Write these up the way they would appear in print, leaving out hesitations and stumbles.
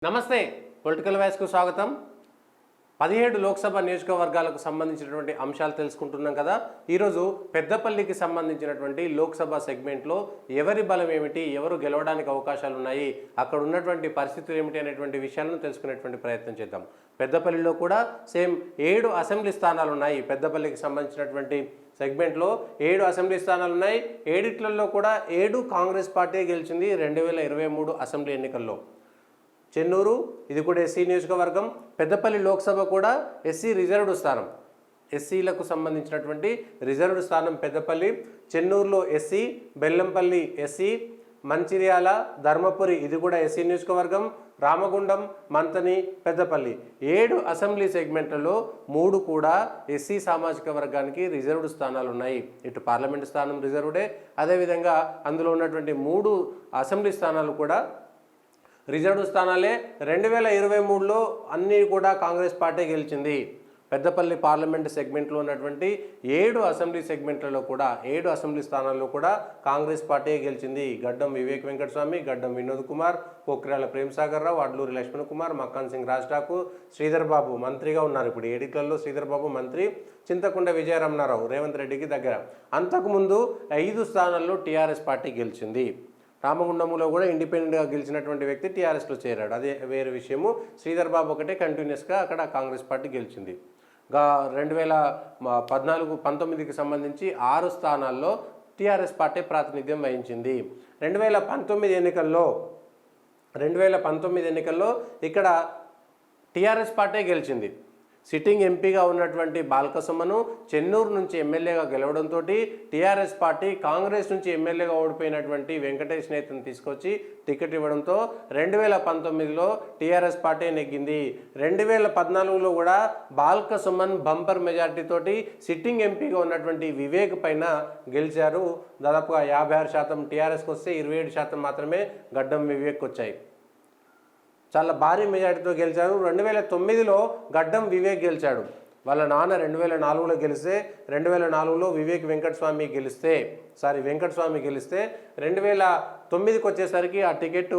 నమస్తే పొలిటికల్ వాయిస్కు స్వాగతం. 17 లోక్సభ నియోజకవర్గాలకు సంబంధించినటువంటి అంశాలు తెలుసుకుంటున్నాం కదా. ఈరోజు పెద్దపల్లికి సంబంధించినటువంటి లోక్సభ సెగ్మెంట్లో ఎవరి బలం ఏమిటి, ఎవరు గెలవడానికి అవకాశాలు ఉన్నాయి, అక్కడ ఉన్నటువంటి పరిస్థితులు ఏమిటి అనేటువంటి విషయాలను తెలుసుకునేటువంటి ప్రయత్నం చేద్దాం. పెద్దపల్లిలో కూడా సేమ్ 7 అసెంబ్లీ స్థానాలు ఉన్నాయి. పెద్దపల్లికి సంబంధించినటువంటి సెగ్మెంట్లో 7 అసెంబ్లీ స్థానాలు ఉన్నాయి. 7 కూడా 7 కాంగ్రెస్ పార్టీ గెలిచింది 2023 అసెంబ్లీ ఎన్నికల్లో. చెన్నూరు ఇది కూడా ఎస్సీ నియోజకవర్గం. పెద్దపల్లి లోక్సభ కూడా ఎస్సీ రిజర్వ్డ్ స్థానం, ఎస్సీలకు సంబంధించినటువంటి రిజర్వ్డ్ స్థానం పెద్దపల్లి. చెన్నూరులో ఎస్సీ, బెల్లంపల్లి ఎస్సీ, మంచిర్యాల, ధర్మపురి ఇది కూడా ఎస్సీ నియోజకవర్గం, రామగుండం, మంతని, పెద్దపల్లి 7 అసెంబ్లీ సెగ్మెంట్లలో 3 కూడా ఎస్సీ సామాజిక వర్గానికి రిజర్వ్డ్ స్థానాలు ఉన్నాయి. ఇటు పార్లమెంటు స్థానం రిజర్వ్డే, అదేవిధంగా అందులో ఉన్నటువంటి 3 అసెంబ్లీ స్థానాలు కూడా రిజర్వ్డ్ స్థానాలే. 2023లో అన్నీ కూడా కాంగ్రెస్ పార్టీ గెలిచింది. పెద్దపల్లి పార్లమెంట్ సెగ్మెంట్లో ఉన్నటువంటి 7 అసెంబ్లీ సెగ్మెంట్లలో కూడా 7 అసెంబ్లీ స్థానాల్లో కూడా కాంగ్రెస్ పార్టీ గెలిచింది. గడ్డం వివేక్ వెంకటస్వామి, గడ్డం వినోద్ కుమార్, పోఖ్రియాల ప్రేమ్సాగర్ రావు, అడ్లూరి లక్ష్మణ్ కుమార్, మక్కాన్ సింగ్ రాజ్ ఠాకూర్, శ్రీధర్ బాబు మంత్రిగా ఉన్నారు. ఇప్పుడు 7 శ్రీధర్ బాబు మంత్రి, చింతకుండ విజయరమణారావు రేవంత్ రెడ్డికి దగ్గర. అంతకుముందు 5 స్థానాల్లో టీఆర్ఎస్ పార్టీ గెలిచింది. రామగుండంలో కూడా ఇండిపెండెంట్గా గెలిచినటువంటి వ్యక్తి టీఆర్ఎస్లో చేరాడు, అదే వేరే విషయము. శ్రీధర్ బాబు ఒకటే కంటిన్యూస్గా అక్కడ కాంగ్రెస్ పార్టీ గెలిచింది. 2014-19కి సంబంధించి 6 స్థానాల్లో టీఆర్ఎస్ పార్టీ ప్రాతినిధ్యం వహించింది. 2019 ఎన్నికల్లో ఇక్కడ టీఆర్ఎస్ పార్టీ గెలిచింది. సిట్టింగ్ ఎంపీగా ఉన్నటువంటి బాల్కసుమను చెన్నూరు నుంచి ఎమ్మెల్యేగా గెలవడంతో టీఆర్ఎస్ పార్టీ కాంగ్రెస్ నుంచి ఎమ్మెల్యేగా ఓడిపోయినటువంటి వెంకటేష్ నేతను తీసుకొచ్చి టికెట్ ఇవ్వడంతో 2019లో టీఆర్ఎస్ పార్టీ నెగ్గింది. 2014లో కూడా బాల్కసుమన్ బంపర్ మెజార్టీతోటి సిట్టింగ్ ఎంపీగా ఉన్నటువంటి వివేక్ పైన గెలిచారు. దాదాపుగా 56% టీఆర్ఎస్కి వస్తే 27% మాత్రమే గడ్డం వివేక్ వచ్చాయి. చాలా భారీ మెజార్టీతో గెలిచారు. 2009లో గడ్డం వివేక్ గెలిచాడు. వాళ్ళ నాన్న 2004లో గెలిస్తే 2004లో వెంకటస్వామి గెలిస్తే 2009కి వచ్చేసరికి ఆ టికెట్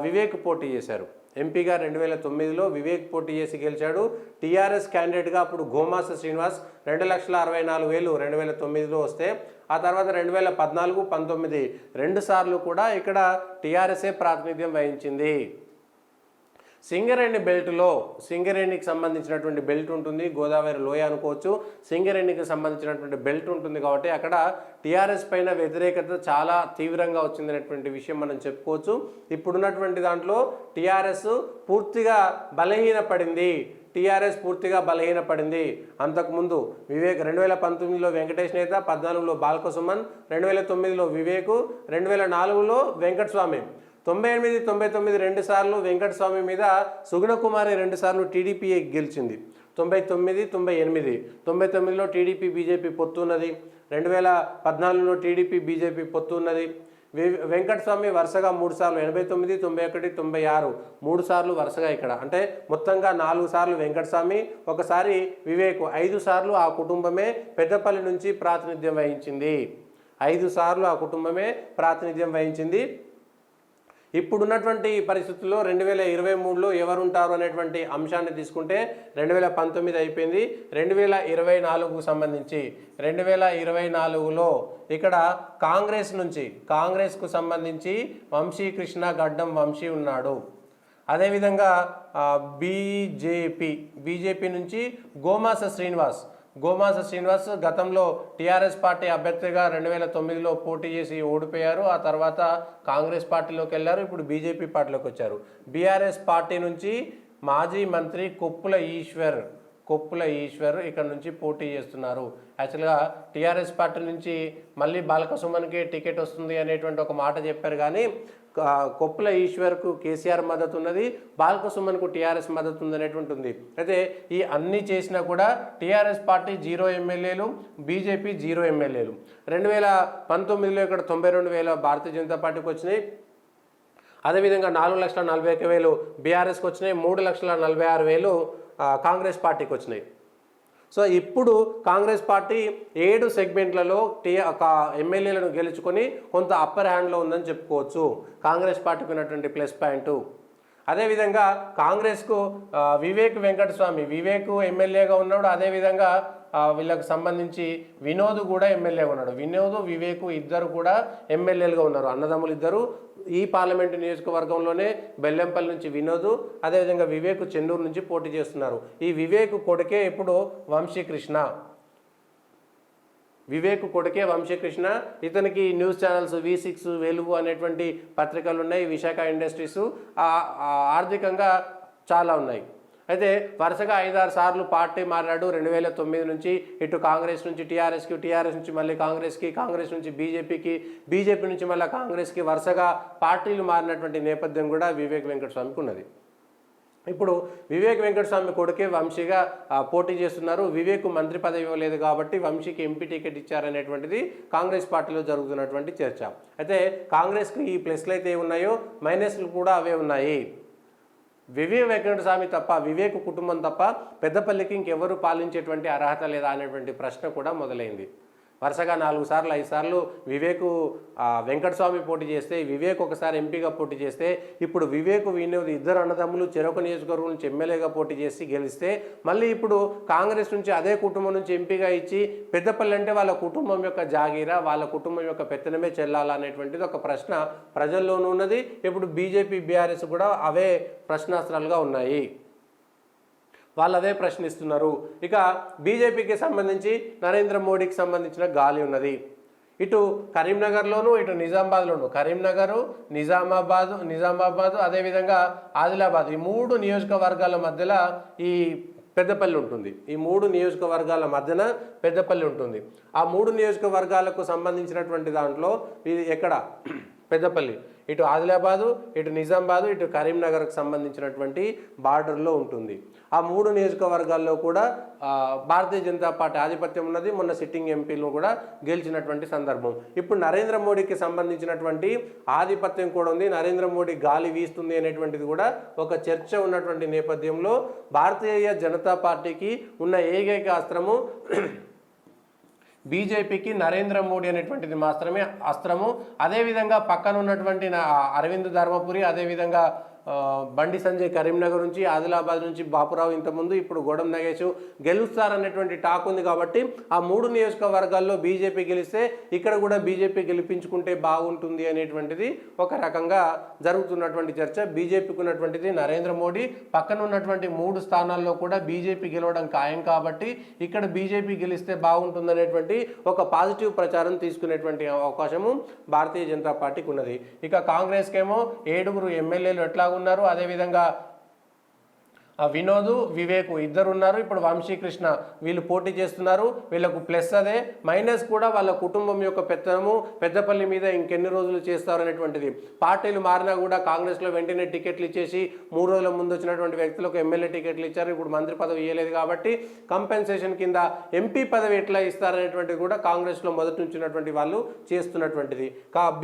వివేక్ పోటీ చేశారు. ఎంపీగా 2009లో వివేక్ పోటీ చేసి గెలిచాడు. టీఆర్ఎస్ క్యాండిడేట్గా అప్పుడు గోమాస శ్రీనివాస్ 2,64,000 2009లో వస్తే, ఆ తర్వాత 2014-19 2 సార్లు కూడా ఇక్కడ టీఆర్ఎస్ఏ ప్రాతినిధ్యం వహించింది. సింగరేణికి సంబంధించినటువంటి బెల్ట్ ఉంటుంది, గోదావరి లోయ అనుకోవచ్చు. సింగరేణికి సంబంధించినటువంటి బెల్ట్ ఉంటుంది కాబట్టి అక్కడ టీఆర్ఎస్ పైన వ్యతిరేకత చాలా తీవ్రంగా వచ్చిందనేటువంటి విషయం మనం చెప్పుకోవచ్చు. ఇప్పుడున్నటువంటి దాంట్లో టీఆర్ఎస్ పూర్తిగా బలహీనపడింది. అంతకుముందు వివేక్ 2019లో వెంకటేష్ నేత, 14లో బాల్కసుమన్, 2009లో వివేకు, 2004లో వెంకటస్వామి, 98-99 2 సార్లు వెంకటస్వామి మీద సుగుణకుమారి 2 సార్లు టీడీపీ గెలిచింది. 99-98 టీడీపీ బీజేపీ పొత్తున్నది. 2014లో టీడీపీ బీజేపీ పొత్తున్నది. వెంకటస్వామి వరుసగా 3 సార్లు 89, 91, 96 3 సార్లు వరుసగా ఇక్కడ, అంటే మొత్తంగా 4 సార్లు వెంకటస్వామి, ఒకసారి వివేక్, 5 సార్లు ఆ కుటుంబమే పెద్దపల్లి నుంచి ప్రాతినిధ్యం వహించింది. 5 సార్లు ఆ కుటుంబమే ప్రాతినిధ్యం వహించింది. ఇప్పుడున్నటువంటి పరిస్థితుల్లో 2023లో ఎవరుంటారు అనేటువంటి అంశాన్ని తీసుకుంటే 2019 అయిపోయింది. 2024కు సంబంధించి 2024లో ఇక్కడ కాంగ్రెస్కు సంబంధించి వంశీకృష్ణ గడ్డం వంశీ ఉన్నాడు. అదేవిధంగా బీజేపీ నుంచి గోమాస శ్రీనివాస్ గతంలో టీఆర్ఎస్ పార్టీ అభ్యర్థిగా 2009లో పోటీ చేసి ఓడిపోయారు. ఆ తర్వాత కాంగ్రెస్ పార్టీలోకి వెళ్ళారు, ఇప్పుడు బీజేపీ పార్టీలోకి వచ్చారు. బీఆర్ఎస్ పార్టీ నుంచి మాజీ మంత్రి కొప్పుల ఈశ్వర్ ఇక్కడ నుంచి పోటీ చేస్తున్నారు. యాక్చువల్గా టీఆర్ఎస్ పార్టీ నుంచి మళ్ళీ బాల్కసుమన్కి టికెట్ వస్తుంది అనేటువంటి ఒక మాట చెప్పారు, కానీ కొప్పుల ఈశ్వర్కు కేసీఆర్ మద్దతు ఉన్నది, బాల్కసుమన్కు టీఆర్ఎస్ మద్దతు ఉంది అనేటువంటి ఉంది. అయితే ఈ అన్నీ చేసినా కూడా టీఆర్ఎస్ పార్టీ 0 ఎమ్మెల్యేలు, బీజేపీ 0 ఎమ్మెల్యేలు. 2019లో ఇక్కడ 92,000 భారతీయ జనతా పార్టీకి వచ్చినాయి. అదేవిధంగా 4,41,000 బీఆర్ఎస్కి వచ్చినాయి, 3,46,000 కాంగ్రెస్ పార్టీకి వచ్చినాయి. సో ఇప్పుడు కాంగ్రెస్ పార్టీ 7 సెగ్మెంట్లలో ఎమ్మెల్యేలను గెలుచుకొని కొంత అప్పర్ హ్యాండ్లో ఉందని చెప్పుకోవచ్చు. కాంగ్రెస్ పార్టీకి ఉన్నటువంటి ప్లస్ పాయింట్. అదేవిధంగా కాంగ్రెస్కు వివేక్ వెంకటస్వామి, వివేక్ ఎమ్మెల్యేగా ఉన్నాడు. అదేవిధంగా వీళ్ళకు సంబంధించి వినోద్ కూడా ఎమ్మెల్యేగా ఉన్నాడు. వినోద్, వివేక్ ఇద్దరు కూడా ఎమ్మెల్యేలుగా ఉన్నారు, అన్నదమ్ములు ఇద్దరు. ఈ పార్లమెంటు నియోజకవర్గంలోనే బెల్లంపల్లి నుంచి వినోద్, అదేవిధంగా వివేక్ చెన్నూరు నుంచి పోటీ చేస్తున్నారు. ఈ వివేక్ కొడుకే ఇప్పుడు వంశీకృష్ణ, వివేక్ కొడుకే వంశీకృష్ణ. ఇతనికి న్యూస్ ఛానల్స్ V6, వెలుగు అనేటువంటి పత్రికలు ఉన్నాయి, విశాఖ ఇండస్ట్రీస్, ఆర్థికంగా చాలా ఉన్నాయి. అయితే వరుసగా 5-6 సార్లు పార్టీ మారాడు. 2009 నుంచి ఇటు కాంగ్రెస్ నుంచి టీఆర్ఎస్కి, టీఆర్ఎస్ నుంచి మళ్ళీ కాంగ్రెస్కి, కాంగ్రెస్ నుంచి బీజేపీకి, బీజేపీ నుంచి మళ్ళీ కాంగ్రెస్కి వరుసగా పార్టీలు మారినటువంటి నేపథ్యం కూడా వివేక్ వెంకటస్వామికి ఉన్నది. ఇప్పుడు వివేక్ వెంకటస్వామి కొడుకే వంశీగా పోటీ చేస్తున్నారు. వివేక్ మంత్రి పదవి ఇవ్వలేదు కాబట్టి వంశీకి ఎంపీ టికెట్ ఇచ్చారనేటువంటిది కాంగ్రెస్ పార్టీలో జరుగుతున్నటువంటి చర్చ. అయితే కాంగ్రెస్కి ఈ ప్లస్లు అయితే ఉన్నాయో మైనస్లు కూడా అవే ఉన్నాయి. వివేక్ వెంకటస్వామి తప్ప, వివేక్ కుటుంబం తప్ప పెద్దపల్లికి ఇంకెవరు పాలించేటువంటి అర్హత లేదా అనేటువంటి ప్రశ్న కూడా మొదలైంది. వరుసగా 4 సార్లు 5 సార్లు వివేక్ వెంకటస్వామి పోటీ చేస్తే, వివేక్ ఒకసారి ఎంపీగా పోటీ చేస్తే, ఇప్పుడు వివేక్ వినోద్ ఇద్దరు అన్నదమ్ములు చెరొక నియోజకవర్గం నుంచి ఎమ్మెల్యేగా పోటీ చేసి గెలిస్తే, మళ్ళీ ఇప్పుడు కాంగ్రెస్ నుంచి అదే కుటుంబం నుంచి ఎంపీగా ఇచ్చి పెద్దపల్లి అంటే వాళ్ళ కుటుంబం యొక్క జాగీరా, వాళ్ళ కుటుంబం యొక్క పెత్తనమే చెల్లాలా అనేటువంటిది ఒక ప్రశ్న ప్రజల్లోనూ ఉన్నది. ఇప్పుడు బీజేపీ, బీఆర్ఎస్ కూడా అవే ప్రశ్నాస్త్రాలుగా ఉన్నాయి, వాళ్ళు అదే ప్రశ్నిస్తున్నారు. ఇక బీజేపీకి సంబంధించి నరేంద్ర మోడీకి సంబంధించిన గాలి ఉన్నది. ఇటు కరీంనగర్లోను, ఇటు నిజామాబాద్లోను, కరీంనగర్, నిజామాబాదు అదేవిధంగా ఆదిలాబాద్, ఈ 3 నియోజకవర్గాల మధ్యలో ఈ పెద్దపల్లి ఉంటుంది. ఈ 3 నియోజకవర్గాల మధ్యన పెద్దపల్లి ఉంటుంది. ఆ 3 నియోజకవర్గాలకు సంబంధించినటువంటి దాంట్లో ఇది ఎక్కడ పెద్దపల్లి, ఇటు ఆదిలాబాదు, ఇటు నిజామాబాదు, ఇటు కరీంనగర్కి సంబంధించినటువంటి బార్డర్లో ఉంటుంది. ఆ 3 నియోజకవర్గాల్లో కూడా భారతీయ జనతా పార్టీ ఆధిపత్యం ఉన్నది. మొన్న సిట్టింగ్ ఎంపీలు కూడా గెలిచినటువంటి సందర్భం. ఇప్పుడు నరేంద్ర మోడీకి సంబంధించినటువంటి ఆధిపత్యం కూడా ఉంది. నరేంద్ర మోడీ గాలి వీస్తుంది అనేటువంటిది కూడా ఒక చర్చ ఉన్నటువంటి నేపథ్యంలో భారతీయ జనతా పార్టీకి ఉన్న ఏకైక అస్త్రము బీజేపీకి నరేంద్ర మోడీ అనేటువంటిది మాత్రమే అస్త్రము. అదేవిధంగా పక్కన ఉన్నటువంటి అరవింద్ ధర్మపురి, అదేవిధంగా బండి సంజయ్ కరీంనగర్ నుంచి, ఆదిలాబాద్ నుంచి బాపురావు ఇంతకుముందు, ఇప్పుడు గోడం నగేష్ గెలుస్తారనేటువంటి టాక్ ఉంది. కాబట్టి ఆ 3 నియోజకవర్గాల్లో బీజేపీ గెలిస్తే ఇక్కడ కూడా బీజేపీ గెలిపించుకుంటే బాగుంటుంది అనేటువంటిది ఒక రకంగా జరుగుతున్నటువంటి చర్చ. బీజేపీకి ఉన్నటువంటిది నరేంద్ర మోడీ, పక్కన ఉన్నటువంటి 3 స్థానాల్లో కూడా బీజేపీ గెలవడం ఖాయం కాబట్టి ఇక్కడ బీజేపీ గెలిస్తే బాగుంటుందనేటువంటి ఒక పాజిటివ్ ప్రచారం తీసుకునేటువంటి అవకాశము భారతీయ జనతా పార్టీకి ఉన్నది. ఇక కాంగ్రెస్కేమో 7 ఎమ్మెల్యేలు ఎట్లా ఉన్నారు, అదేవిధంగా వినోద్, వివేక్ ఇద్దరు ఉన్నారు. ఇప్పుడు వంశీకృష్ణ వీళ్ళు పోటీ చేస్తున్నారు. వీళ్ళకు ప్లస్ అదే, మైనస్ కూడా వాళ్ళ కుటుంబం యొక్క పెత్తనము పెద్దపల్లి మీద ఇంకెన్ని రోజులు చేస్తారు అనేటువంటిది. పార్టీలు మారినా కూడా కాంగ్రెస్లో వెంటనే టికెట్లు ఇచ్చేసి 3 రోజుల ముందు వచ్చినటువంటి వ్యక్తులకు ఎమ్మెల్యే టికెట్లు ఇచ్చారు. ఇప్పుడు మంత్రి పదవి ఇవ్వలేదు కాబట్టి కంపెన్సేషన్ కింద ఎంపీ పదవి ఎట్లా ఇస్తారనేటువంటిది కూడా కాంగ్రెస్లో మొదటి నుంచి ఉన్నటువంటి వాళ్ళు చేస్తున్నటువంటిది.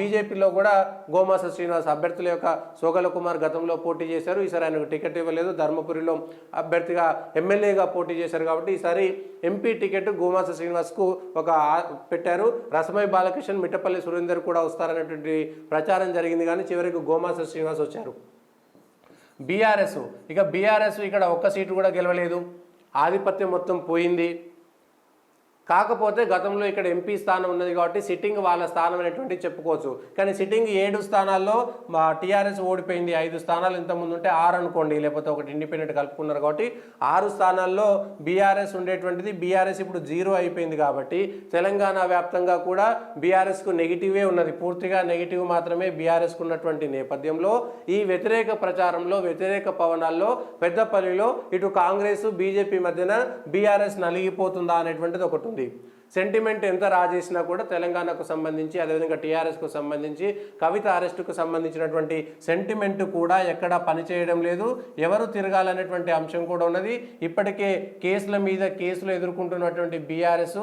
బీజేపీలో కూడా గోమాస శ్రీనివాస్ అభ్యర్థుల యొక్క సోగల కుమార్ గతంలో పోటీ చేశారు. ఈసారి ఆయనకు టికెట్ ఇవ్వలేదు. ధర్మపురి అభ్యర్థిగా ఎమ్మెల్యేగా పోటీ చేశారు కాబట్టి ఈసారి ఎంపీ టికెట్ గోమాస శ్రీనివాస్కు ఒక పెట్టారు. రసమై బాలకృష్ణ, మిట్టపల్లి సురేందర్ కూడా వస్తారనేటువంటి ప్రచారం జరిగింది, కానీ చివరికి గోమాస శ్రీనివాస్ వచ్చారు. బీఆర్ఎస్ ఇక్కడ ఒక్క సీటు కూడా గెలవలేదు, ఆధిపత్యం మొత్తం పోయింది. కాకపోతే గతంలో ఇక్కడ ఎంపీ స్థానం ఉన్నది కాబట్టి సిట్టింగ్ వాళ్ళ స్థానం అనేటువంటి చెప్పుకోవచ్చు. కానీ సిట్టింగ్ 7 స్థానాల్లో టీఆర్ఎస్ ఓడిపోయింది. 5 స్థానాలు ఇంతకుముందు ఉంటే 6 అనుకోండి, లేకపోతే ఒకటి ఇండిపెండెంట్ కలుపుకున్నారు కాబట్టి 6 స్థానాల్లో బీఆర్ఎస్ ఉండేటువంటిది. బీఆర్ఎస్ ఇప్పుడు 0 అయిపోయింది కాబట్టి తెలంగాణ వ్యాప్తంగా కూడా బీఆర్ఎస్కు నెగిటివే ఉన్నది, పూర్తిగా నెగిటివ్ మాత్రమే బీఆర్ఎస్కు ఉన్నటువంటి నేపథ్యంలో ఈ వ్యతిరేక ప్రచారంలో, వ్యతిరేక పవనాల్లో పెద్దపల్లిలో ఇటు కాంగ్రెస్ బీజేపీ మధ్యన బీఆర్ఎస్ నలిగిపోతుందా అనేటువంటిది ఒకటి ఉంది. సెంటిమెంట్ ఎంత రాజేసినా కూడా తెలంగాణకు సంబంధించి, అదేవిధంగా టీఆర్ఎస్కు సంబంధించి, కవిత అరెస్టుకు సంబంధించినటువంటి సెంటిమెంట్ కూడా ఎక్కడా పనిచేయడం లేదు. ఎవరు తిరగాలనేటువంటి అంశం కూడా ఉన్నది. ఇప్పటికే కేసుల మీద కేసులు ఎదుర్కొంటున్నటువంటి బీఆర్ఎస్,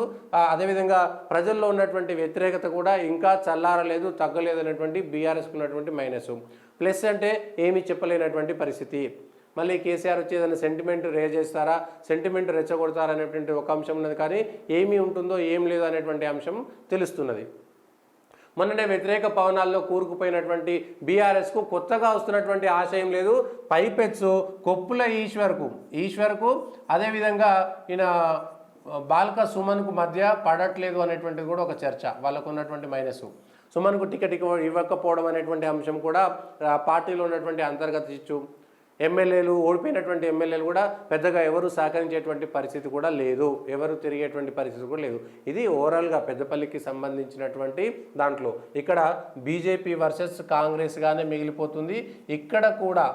అదేవిధంగా ప్రజల్లో ఉన్నటువంటి వ్యతిరేకత కూడా ఇంకా చల్లారలేదు, తగ్గలేదు అనేటువంటి బీఆర్ఎస్కు ఉన్నటువంటి మైనస్. ప్లస్ అంటే ఏమీ చెప్పలేనటువంటి పరిస్థితి. మళ్ళీ కేసీఆర్ వచ్చి ఏదైనా సెంటిమెంట్ రేజ్ చేస్తారా, సెంటిమెంట్ రెచ్చగొడతారా అనేటువంటి ఒక అంశం ఉన్నది, కానీ ఏమీ ఉంటుందో ఏం లేదు అనేటువంటి అంశం తెలుస్తున్నది. మొన్ననే వ్యతిరేక పవనాల్లో కూరుకుపోయినటువంటి బీఆర్ఎస్కు కొత్తగా వస్తున్నటువంటి ఆశయం లేదు. పైపెచ్చు కొప్పుల ఈశ్వర్కు అదేవిధంగా ఈయన బాల్క సుమన్కు మధ్య పడట్లేదు అనేటువంటిది కూడా ఒక చర్చ. వాళ్ళకు ఉన్నటువంటి మైనస్ సుమన్కు టికెట్ ఇవ్వకపోవడం అనేటువంటి అంశం కూడా పార్టీలో ఉన్నటువంటి అంతర్గత ఇచ్చు. ఎమ్మెల్యేలు ఓడిపోయినటువంటి ఎమ్మెల్యేలు కూడా పెద్దగా ఎవరు సహకరించేటువంటి పరిస్థితి కూడా లేదు, ఎవరు తిరిగేటువంటి పరిస్థితి కూడా లేదు. ఇది ఓవరాల్గా పెద్దపల్లికి సంబంధించినటువంటి దాంట్లో ఇక్కడ బీజేపీ వర్సెస్ కాంగ్రెస్గానే మిగిలిపోతుంది. ఇక్కడ కూడా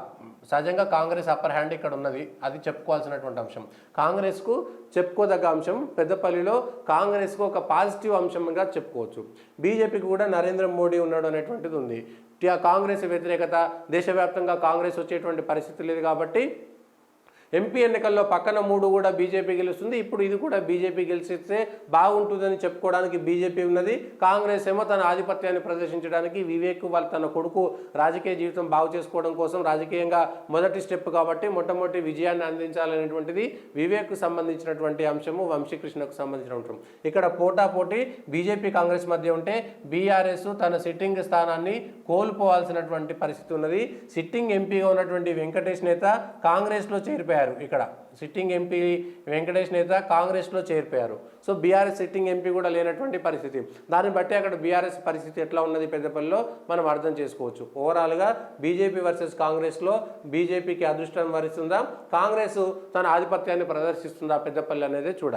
సహజంగా కాంగ్రెస్ అప్పర్ హ్యాండ్ ఇక్కడ ఉన్నది, అది చెప్పుకోవాల్సినటువంటి అంశం. కాంగ్రెస్కు చెప్పుకోదగ్గ అంశం పెద్దపల్లిలో కాంగ్రెస్కు ఒక పాజిటివ్ అంశంగా చెప్పుకోవచ్చు. బీజేపీకి కూడా నరేంద్ర మోడీ ఉన్నాడు అనేటువంటిది ఉంది. కాంగ్రెస్ వ్యతిరేకత దేశవ్యాప్తంగా కాంగ్రెస్ వచ్చేటువంటి పరిస్థితి లేదు కాబట్టి ఎంపీ ఎన్నికల్లో పక్కన 3 కూడా బీజేపీ గెలుస్తుంది. ఇప్పుడు ఇది కూడా బీజేపీ గెలిచిస్తే బాగుంటుందని చెప్పుకోవడానికి బీజేపీ ఉన్నది. కాంగ్రెస్ ఏమో తన ఆధిపత్యాన్ని ప్రదర్శించడానికి వివేక్ వాళ్ళ తన కొడుకు రాజకీయ జీవితం బాగు చేసుకోవడం కోసం రాజకీయంగా మొదటి స్టెప్ కాబట్టి మొట్టమొదటి విజయాన్ని అందించాలనేటువంటిది వివేక్కు సంబంధించినటువంటి అంశము, వంశీకృష్ణకు సంబంధించిన అంశం. ఇక్కడ పోటాపోటీ బీజేపీ కాంగ్రెస్ మధ్య ఉంటే బీఆర్ఎస్ తన సిట్టింగ్ స్థానాన్ని కోల్పోవాల్సినటువంటి పరిస్థితి ఉన్నది. సిట్టింగ్ ఎంపీగా ఉన్నటువంటి వెంకటేష్ నేత కాంగ్రెస్లో చేరిపోయారు. ఇక్కడ సిట్టింగ్ ఎంపీ వెంకటేష్ నేత కాంగ్రెస్లో చేరిపోయారు. సో బీఆర్ఎస్ సిట్టింగ్ ఎంపీ కూడా లేనటువంటి పరిస్థితి. దాన్ని బట్టి అక్కడ బీఆర్ఎస్ పరిస్థితి ఎట్లా ఉన్నది పెద్దపల్లిలో మనం అర్థం చేసుకోవచ్చు. ఓవరాల్గా బీజేపీ వర్సెస్ కాంగ్రెస్లో బీజేపీకి అదృష్టం వరిస్తుందా, కాంగ్రెస్ తన ఆధిపత్యాన్ని ప్రదర్శిస్తుందా పెద్దపల్లి అనేది చూడాలి.